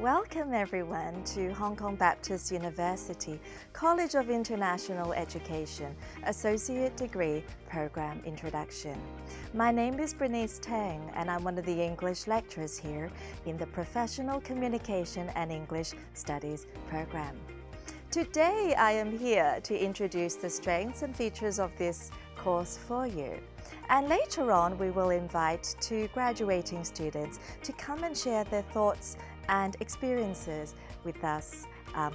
Welcome everyone to Hong Kong Baptist University College of International Education Associate Degree Program Introduction. My name is Bernice Tang and I'm one of the English lecturers here in the Professional Communication and English Studies program. Today I am here to introduce the strengths and features of this course for you. And later on we will invite two graduating students to come and share their thoughts and experiences with us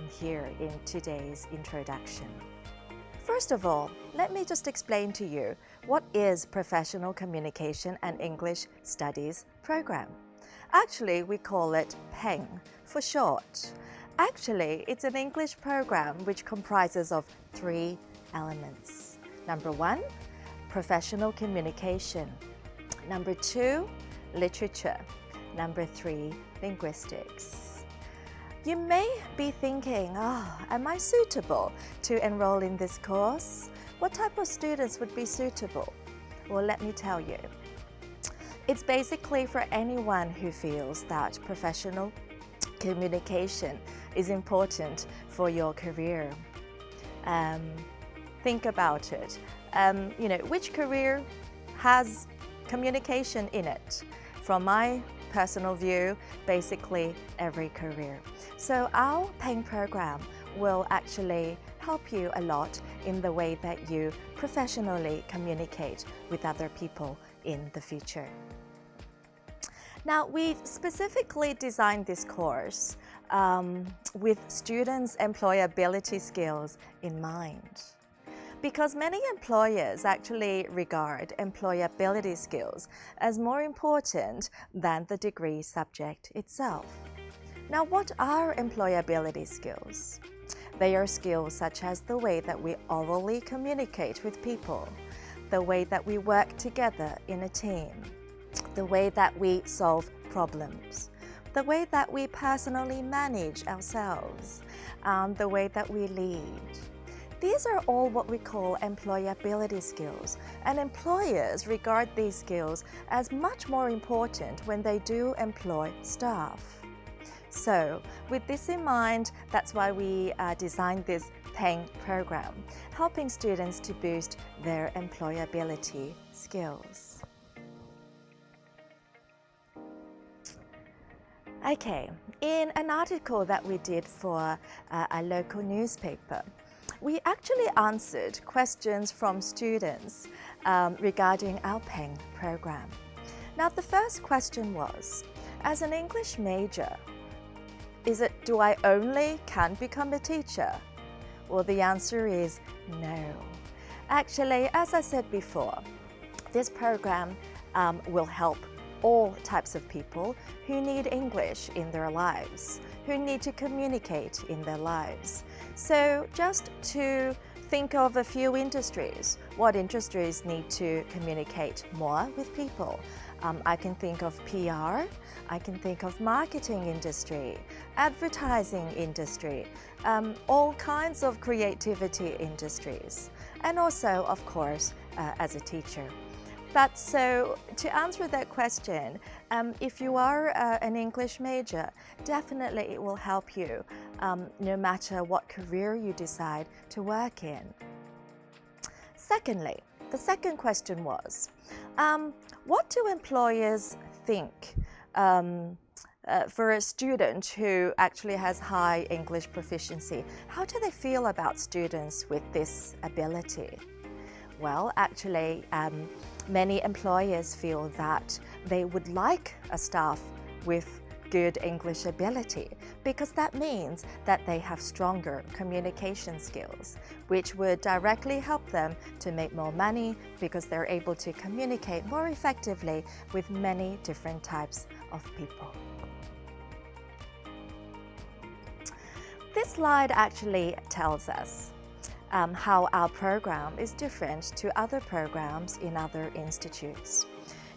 here in today's introduction. First of all, let me just explain to you what is Professional Communication and English Studies program. Actually, we call it PENG for short. Actually, it's an English program which comprises of three elements. Number one, professional communication. Number two, literature. Number three, linguistics. You may be thinking, am I suitable to enroll in this course? What type of students would be suitable? Well, let me tell you. It's basically for anyone who feels that professional communication is important for your career. Think about it. Which career has communication in it? From my personal view, basically every career. So our PENG program will actually help you a lot in the way that you professionally communicate with other people in the future. Now, we specifically designed this course with students' employability skills in mind. Because many employers actually regard employability skills as more important than the degree subject itself. Now, what are employability skills? They are skills such as the way that we orally communicate with people, the way that we work together in a team, the way that we solve problems, the way that we personally manage ourselves, the way that we lead. These are all what we call employability skills, and employers regard these skills as much more important when they do employ staff. So, with this in mind, that's why we designed this PENG program, helping students to boost their employability skills. Okay, in an article that we did for a local newspaper, we actually answered questions from students regarding our PENG program. Now, the first question was, as an English major, do I only can become a teacher? Well, the answer is no. Actually, as I said before, this program will help all types of people who need English in their lives, who need to communicate in their lives. So just to think of a few industries, what industries need to communicate more with people? I can think of PR, I can think of marketing industry, advertising industry, all kinds of creativity industries, and also, of course, as a teacher. But so, to answer that question, if you are an English major, definitely it will help you no matter what career you decide to work in. Secondly, the second question was, what do employers think for a student who actually has high English proficiency? How do they feel about students with this ability? Well, actually, many employers feel that they would like a staff with good English ability because that means that they have stronger communication skills, which would directly help them to make more money because they're able to communicate more effectively with many different types of people. This slide actually tells us how our program is different to other programs in other institutes.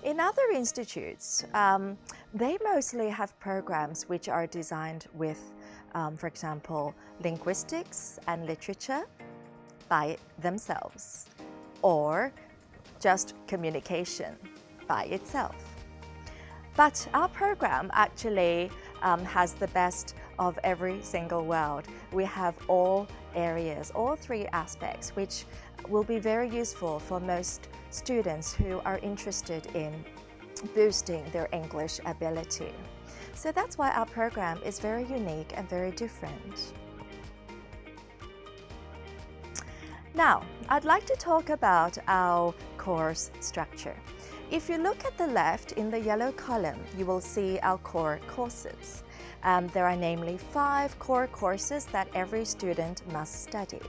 In other institutes, they mostly have programs which are designed with, for example, linguistics and literature by themselves, or just communication by itself. But our program actually has the best of every single world. We have all areas, all three aspects, which will be very useful for most students who are interested in boosting their English ability. So that's why our program is very unique and very different. Now, I'd like to talk about our course structure. If you look at the left in the yellow column, you will see our core courses. There are namely 5 core courses that every student must study.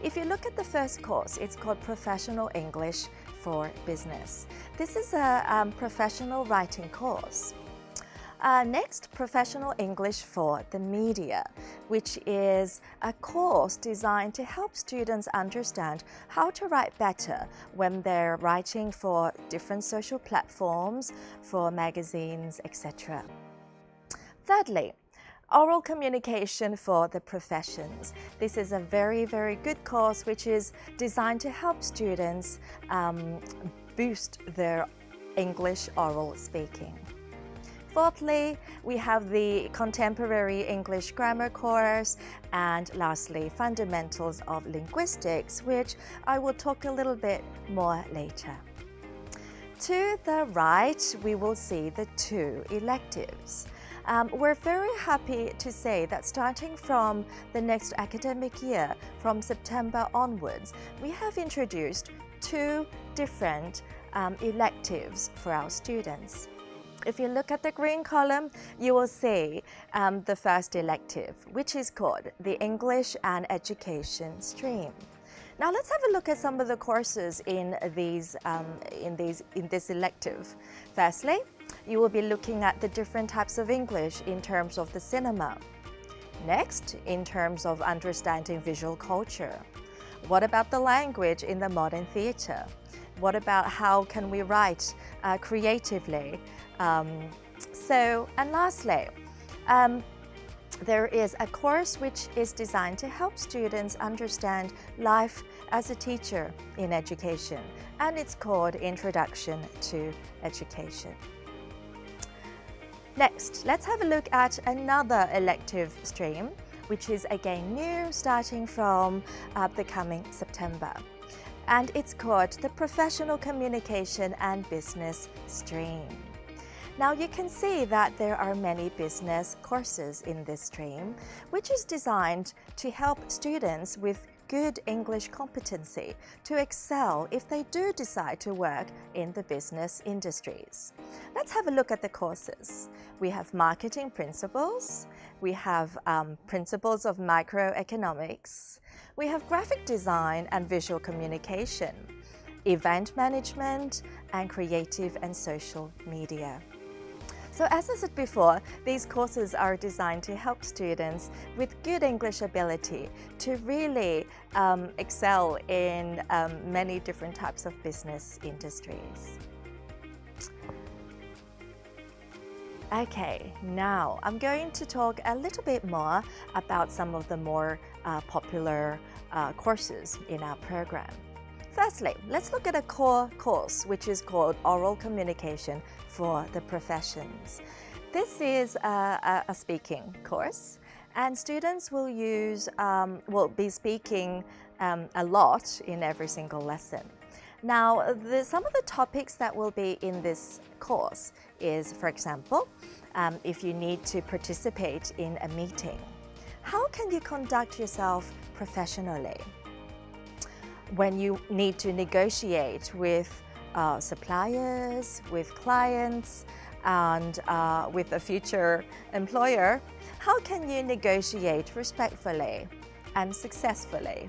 If you look at the first course, it's called Professional English for Business. This is a professional writing course. Next, Professional English for the Media, which is a course designed to help students understand how to write better when they're writing for different social platforms, for magazines, etc. Thirdly, Oral Communication for the Professions. This is a very, very good course which is designed to help students boost their English oral speaking. Fourthly, we have the Contemporary English Grammar course, and lastly, Fundamentals of Linguistics, which I will talk a little bit more later. To the right, we will see the 2 electives. We're very happy to say that starting from the next academic year, from September onwards, we have introduced 2 different electives for our students. If you look at the green column, you will see the first elective, which is called the English and Education stream. Now let's have a look at some of the courses in this elective. Firstly, you will be looking at the different types of English in terms of the cinema. Next, in terms of understanding visual culture. What about the language in the modern theatre? What about how can we write creatively? And lastly, there is a course which is designed to help students understand life as a teacher in education, and it's called Introduction to Education. Next, let's have a look at another elective stream, which is again new, starting from the coming September. And it's called the Professional Communication and Business stream. Now you can see that there are many business courses in this stream, which is designed to help students with good English competency to excel if they do decide to work in the business industries. Let's have a look at the courses. We have Marketing Principles, we have Principles of Microeconomics, we have Graphic Design and Visual Communication, Event Management, and Creative and Social Media. So as I said before, these courses are designed to help students with good English ability to really excel in many different types of business industries. Okay, now I'm going to talk a little bit more about some of the more popular courses in our program. Firstly, let's look at a core course which is called Oral Communication for the Professions. This is a speaking course, and students will be speaking a lot in every single lesson. Now, some of the topics that will be in this course is, for example, if you need to participate in a meeting, how can you conduct yourself professionally? When you need to negotiate with suppliers, with clients, and with a future employer, how can you negotiate respectfully and successfully?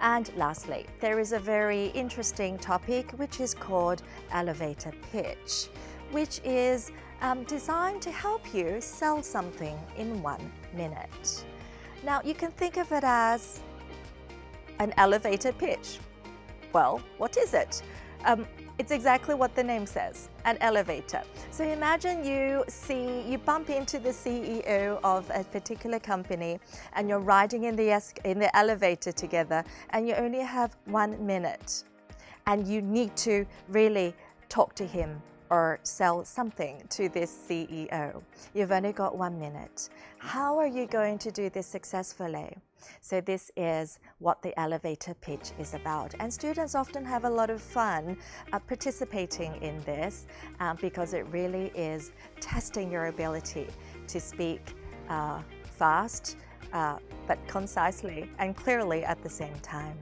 And lastly, there is a very interesting topic which is called elevator pitch, which is designed to help you sell something in 1 minute. Now, you can think of it as an elevator pitch. Well, what is it? It's exactly what the name says, an elevator. So imagine you bump into the CEO of a particular company and you're riding in the elevator together, and you only have 1 minute and you need to really talk to him or sell something to this CEO. You've only got 1 minute. How are you going to do this successfully? So this is what the elevator pitch is about. And students often have a lot of fun participating in this because it really is testing your ability to speak fast, but concisely and clearly at the same time.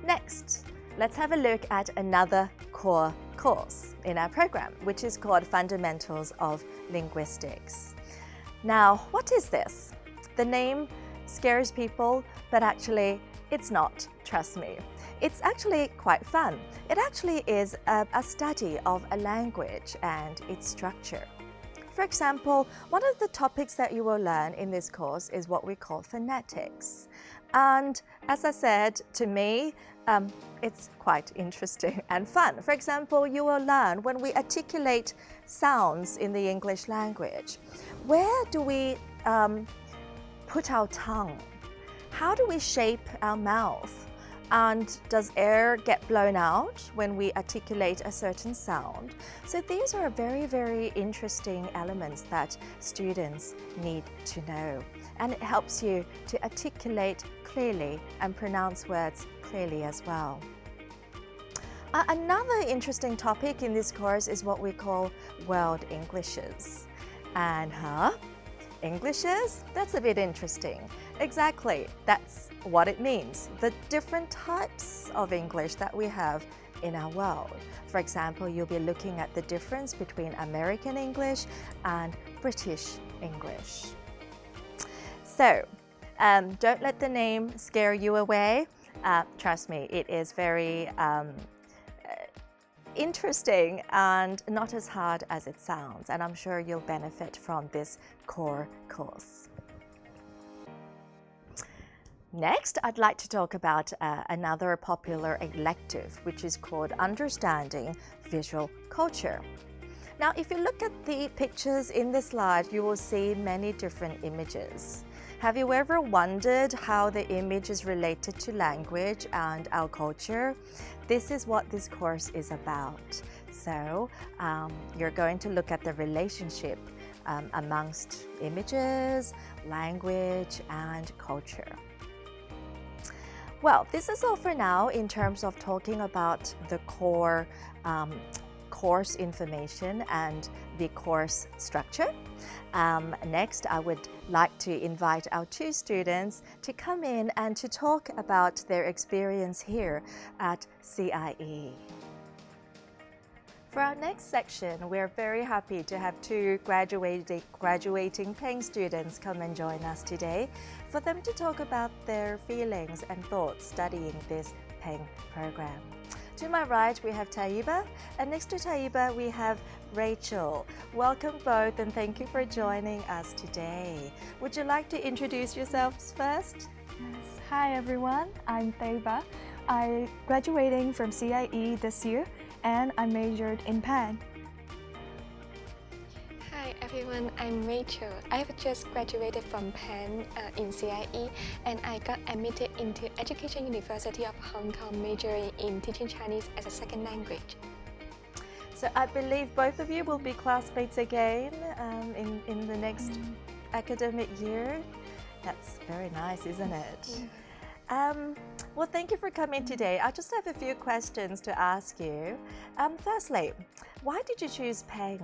Next, let's have a look at another core course in our program, which is called Fundamentals of Linguistics. Now, what is this? The name scares people, but actually it's not, trust me. It's actually quite fun. It actually is a study of a language and its structure. For example, one of the topics that you will learn in this course is what we call phonetics. And as I said, to me, it's quite interesting and fun. For example, you will learn when we articulate sounds in the English language, where do we put our tongue? How do we shape our mouth? And does air get blown out when we articulate a certain sound? So these are very, very interesting elements that students need to know. And it helps you to articulate clearly and pronounce words clearly as well. Another interesting topic in this course is what we call world Englishes. And Englishes? That's a bit interesting. Exactly, that's what it means. The different types of English that we have in our world. For example, you'll be looking at the difference between American English and British English. So, don't let the name scare you away. Trust me, it is very interesting and not as hard as it sounds, and I'm sure you'll benefit from this core course. Next, I'd like to talk about another popular elective, which is called Understanding Visual Culture. Now, if you look at the pictures in this slide, you will see many different images. Have you ever wondered how the image is related to language and our culture? This is what this course is about. So you're going to look at the relationship amongst images, language, and culture. Well, this is all for now in terms of talking about the core course information and the course structure. Next, I would like to invite our 2 students to come in and to talk about their experience here at CIE. For our next section, we're very happy to have 2 graduating Peng students come and join us today for them to talk about their feelings and thoughts studying this Peng program. To my right, we have Taiba, and next to Taiba, we have Rachel. Welcome both, and thank you for joining us today. Would you like to introduce yourselves first? Yes. Hi everyone, I'm Taiba. I'm graduating from CIE this year, and I majored in Peng. Hi everyone, I'm Rachel. I've just graduated from Peng in CIE, and I got admitted into Education University of Hong Kong, majoring in teaching Chinese as a second language. So I believe both of you will be classmates again in the next academic year. That's very nice, isn't it? Yeah. Well, thank you for coming today. I just have a few questions to ask you. Firstly, why did you choose Peng?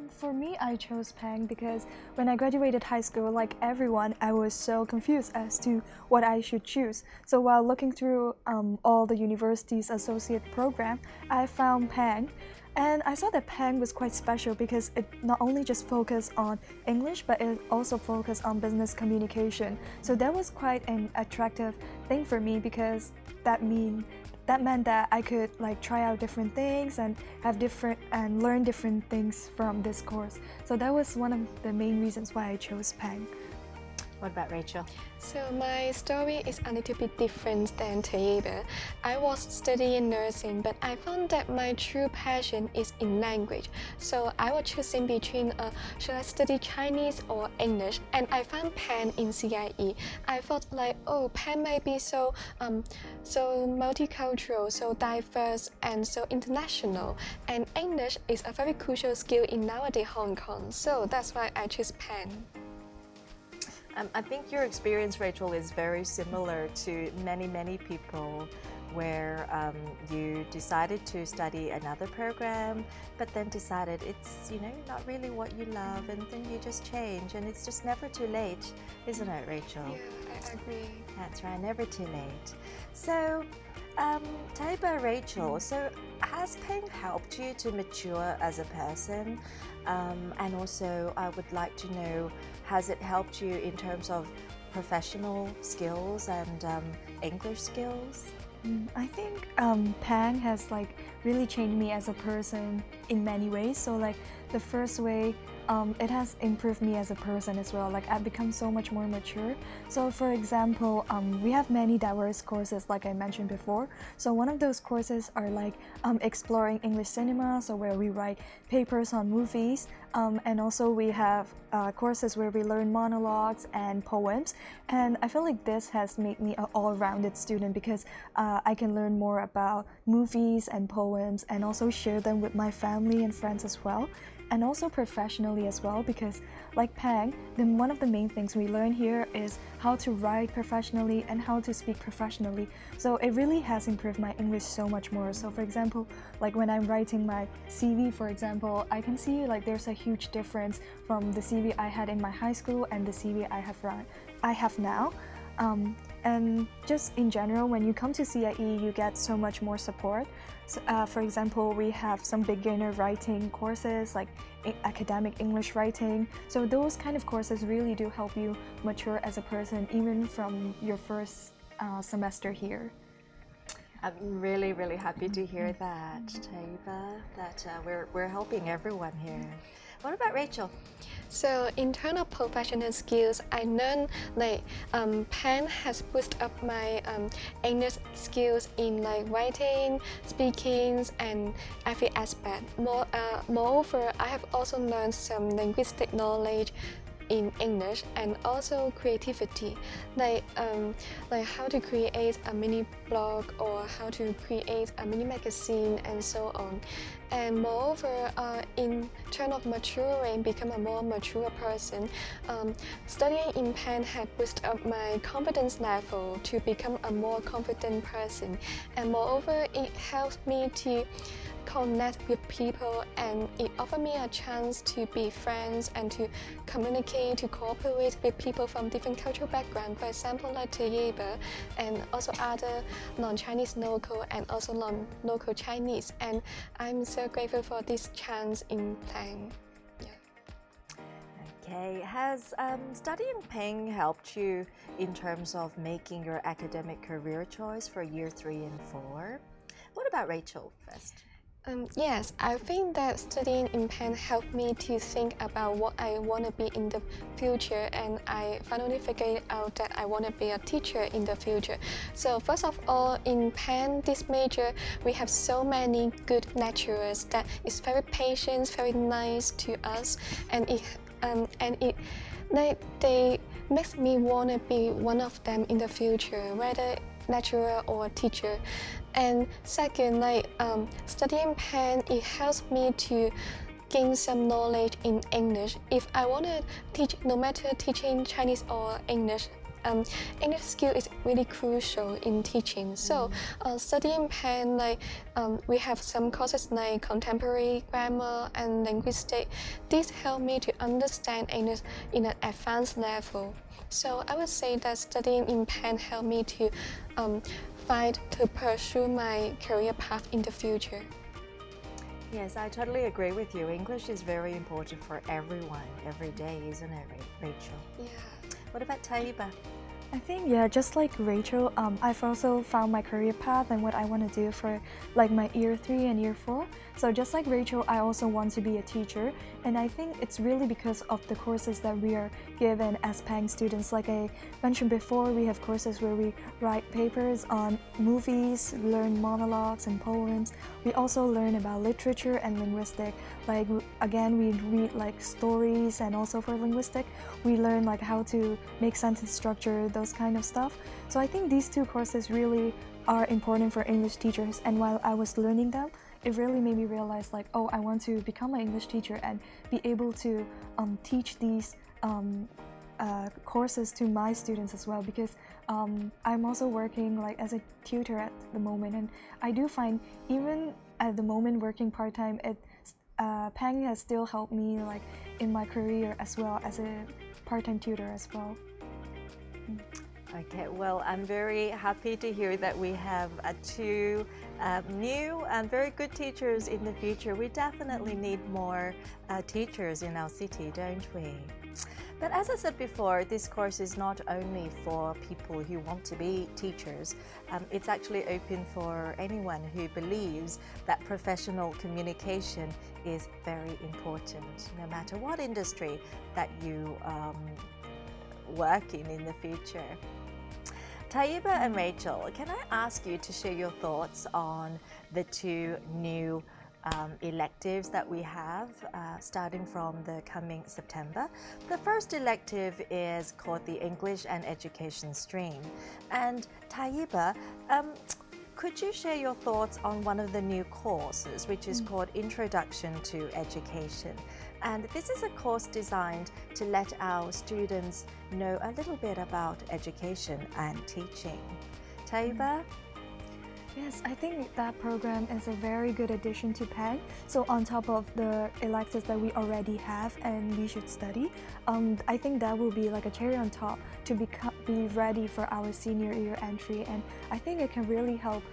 For me, I chose Peng because when I graduated high school, like everyone, I was so confused as to what I should choose. So while looking through all the university's associate program, I found Peng. And I saw that Peng was quite special because it not only just focused on English, but it also focused on business communication. So that was quite an attractive thing for me because that meant that I could like try out different things and learn different things from this course. So that was one of the main reasons why I chose Peng. What about Rachel? So my story is a little bit different than Tayeba. I was studying nursing, but I found that my true passion is in language. So I was choosing between should I study Chinese or English, and I found Penn in CIE. I thought like, oh, Penn might be so multicultural, so diverse, and so international. And English is a very crucial skill in nowadays Hong Kong. So that's why I chose Penn. I think your experience, Rachel, is very similar to many people where you decided to study another program, but then decided it's, not really what you love, and then you just change, and it's just never too late, isn't it, Rachel? Yeah, I agree. That's right, never too late. So, Taiba, Rachel, so has Penn helped you to mature as a person? And also, I would like to know, has it helped you in terms of professional skills and English skills? I think Penn has really changed me as a person in many ways. So the first way, it has improved me as a person as well. I've become so much more mature. So for example, we have many diverse courses like I mentioned before. So one of those courses are exploring English cinema, so where we write papers on movies. And also we have courses where we learn monologues and poems. And I feel like this has made me an all-rounded student because I can learn more about movies and poems and also share them with my family and friends as well. And also professionally as well, because like Pang, then one of the main things we learn here is how to write professionally and how to speak professionally. So it really has improved my English so much more. So for example, when I'm writing my CV, for example, I can see there's a huge difference from the CV I had in my high school and the CV I have now. And just in general, when you come to CIE, you get so much more support. So, for example, we have some beginner writing courses like academic English writing. So those kind of courses really do help you mature as a person, even from your first semester here. I'm really happy to hear that, Taiba, that we're helping everyone here. What about Rachel? So in terms of professional skills, I learned Penn has boosted up my English skills in writing, speaking, and every aspect. Moreover, I have also learned some linguistic knowledge in English and also creativity, like how to create a mini blog or how to create a mini magazine and so on. And moreover, in terms of maturing, become a more mature person, studying in Penn had boosted up my confidence level to become a more confident person. And moreover, it helps me to connect with people, and it offered me a chance to be friends and to communicate, to cooperate with people from different cultural backgrounds, for example like Tayeba and also other non-Chinese local and also non-local Chinese, and I'm so grateful for this chance in Penn. Okay, has studying Penn helped you in terms of making your academic career choice for year 3 and 4? What about Rachel first? Yes, I think that studying in Penn helped me to think about what I want to be in the future, and I finally figured out that I want to be a teacher in the future. So first of all, in Penn, this major, we have so many good lecturers that is very patient, very nice to us, and they makes me want to be one of them in the future, whether lecturer or teacher. And second, studying Penn, it helps me to gain some knowledge in English. If I want to teach, no matter teaching Chinese or English, English skill is really crucial in teaching. So studying Penn, we have some courses like contemporary grammar and linguistics. These help me to understand English in an advanced level. So I would say that studying in Penn helped me to fight to pursue my career path in the future. Yes, I totally agree with you. English is very important for everyone, every day, isn't it, Rachel? Yeah. What about Taiba? I think, yeah, just like Rachel, I've also found my career path and what I want to do for like my year 3 and year 4. So just like Rachel, I also want to be a teacher, and I think it's really because of the courses that we are given as PANG students. Like I mentioned before, we have courses where we write papers on movies, learn monologues and poems. We also learn about literature and linguistics. Like again, we read like stories, and also for linguistic, we learn like how to make sentence structure, those kind of stuff. So I think these two courses really are important for English teachers, and while I was learning them, it really made me realize like, oh, I want to become an English teacher and be able to teach these courses to my students as well, because I'm also working like as a tutor at the moment, and I do find even at the moment working part-time, PANG has still helped me like in my career as well as a part-time tutor as well. Okay, well, I'm very happy to hear that we have two new and very good teachers in the future. We definitely need more teachers in our city, don't we? But as I said before, this course is not only for people who want to be teachers. It's actually open for anyone who believes that professional communication is very important, no matter what industry that you work in the future. Taiba and Rachel, can I ask you to share your thoughts on the two new electives that we have starting from the coming September? The first elective is called the English and Education stream. And Taiba, could you share your thoughts on one of the new courses, which is called Introduction to Education? And this is a course designed to let our students know a little bit about education and teaching. Taiba? Yes, I think that program is a very good addition to PANG. So on top of the electives that we already have and we should study, I think that will be like a cherry on top to be ready for our senior year entry. And I think it can really help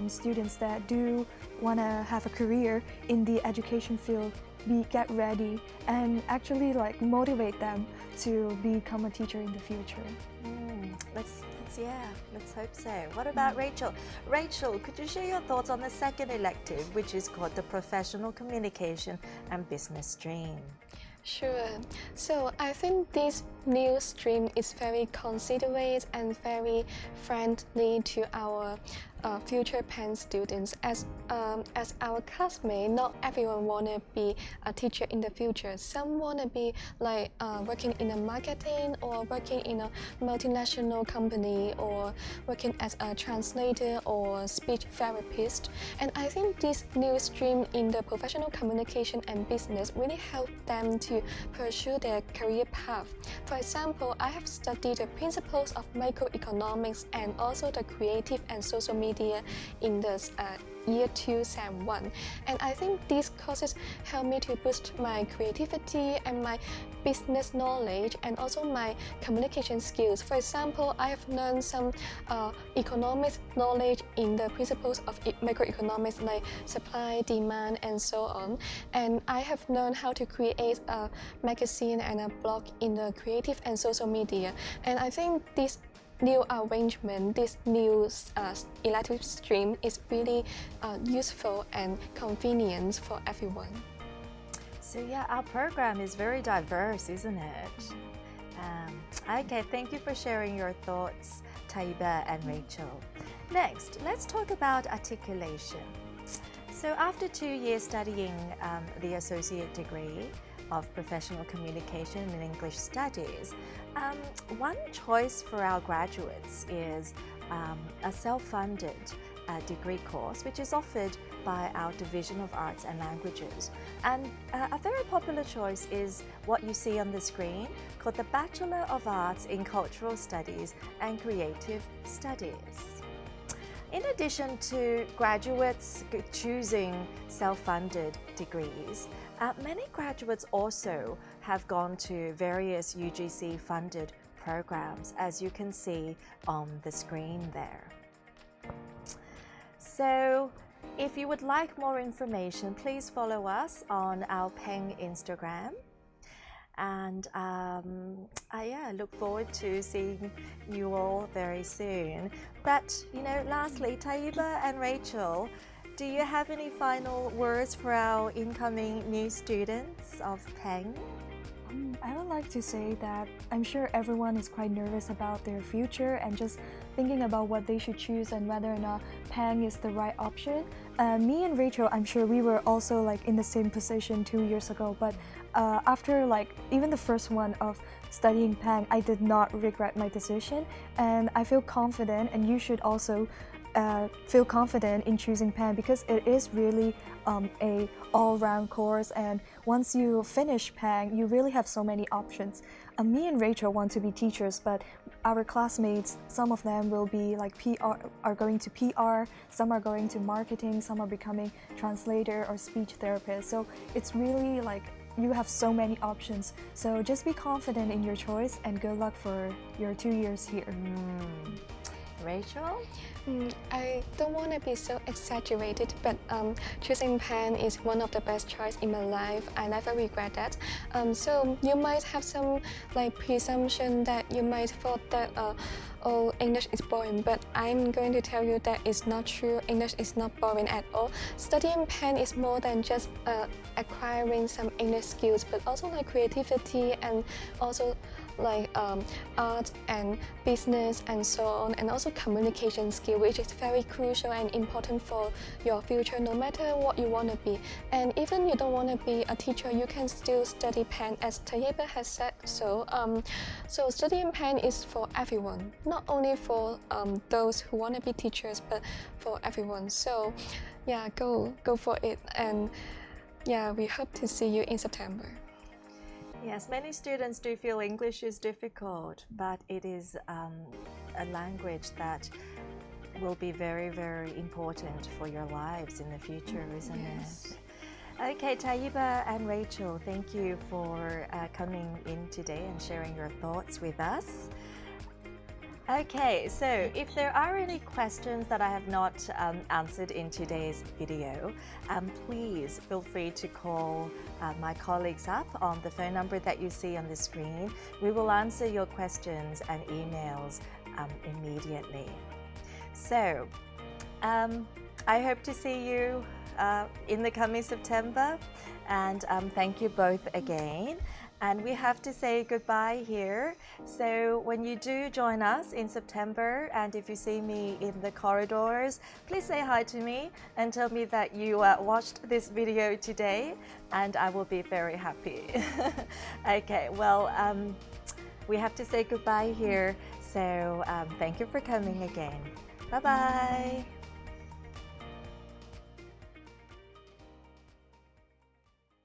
students that do want to have a career in the education field get ready and actually like motivate them to become a teacher in the future. Let's hope so. What about Rachel? Rachel, could you share your thoughts on the second elective, which is called the Professional Communication and Business stream? Sure. So I think this new stream is very considerate and very friendly to our future PANG students. As our classmates, not everyone wanna be a teacher in the future. Some wanna be like working in a marketing or working in a multinational company or working as a translator or speech therapist. And I think this new stream in the professional communication and business really help them to pursue their career path. For example, I have studied the principles of microeconomics and also the creative and social media in the year 2 Sem 1, and I think these courses help me to boost my creativity and my business knowledge and also my communication skills. For example, I have learned some economics knowledge in the principles of microeconomics like supply, demand, and so on, and I have learned how to create a magazine and a blog in the creative and social media, and I think this new arrangement, this new elective stream is really useful and convenient for everyone. So yeah, our program is very diverse, isn't it? Okay, thank you for sharing your thoughts, Taiba and Rachel. Next, let's talk about articulation. So after 2 years studying the associate degree of Professional Communication and English Studies, one choice for our graduates is a self-funded degree course, which is offered by our Division of Arts and Languages. And a very popular choice is what you see on the screen, called the Bachelor of Arts in Cultural Studies and Creative Studies. In addition to graduates choosing self-funded degrees, many graduates also have gone to various UGC-funded programs, as you can see on the screen there. So, if you would like more information, please follow us on our PANG Instagram. And I look forward to seeing you all very soon. But, lastly, Taiba and Rachel, do you have any final words for our incoming new students of Peng? I would like to say that I'm sure everyone is quite nervous about their future and just thinking about what they should choose and whether or not Peng is the right option. Me and Rachel, I'm sure we were also in the same position 2 years ago, but after even the first one of studying Peng, I did not regret my decision, and I feel confident, and you should also feel confident in choosing Peng because it is really a all-round course, and once you finish Peng, you really have so many options. Me and Rachel want to be teachers, but our classmates, some of them will be are going to PR, some are going to marketing, some are becoming translator or speech therapist. So it's really you have so many options. So just be confident in your choice and good luck for your 2 years here. Rachel? I don't want to be so exaggerated, but choosing Peng is one of the best choices in my life. I never regret that. So you might have some presumption that you might thought that oh, English is boring, but I'm going to tell you that it's not true. English is not boring at all. Studying Peng is more than just acquiring some English skills, but also creativity and also art and business and so on, and also communication skill, which is very crucial and important for your future, no matter what you want to be. And even you don't want to be a teacher, you can still study Peng, as Tayeba has said so. So studying Peng is for everyone, not only for those who want to be teachers, but for everyone. So yeah, go for it, and yeah, we hope to see you in September. Yes, many students do feel English is difficult, but it is a language that will be very, very important for your lives in the future, isn't it? Okay, Taiba and Rachel, thank you for coming in today and sharing your thoughts with us. Okay, so if there are any questions that I have not answered in today's video, please feel free to call my colleagues up on the phone number that you see on the screen. We will answer your questions and emails immediately. So, I hope to see you in the coming September, and thank you both again. And we have to say goodbye here. So when you do join us in September, and if you see me in the corridors, please say hi to me and tell me that you watched this video today, and I will be very happy. Okay, well, we have to say goodbye here. So thank you for coming again. Bye-bye.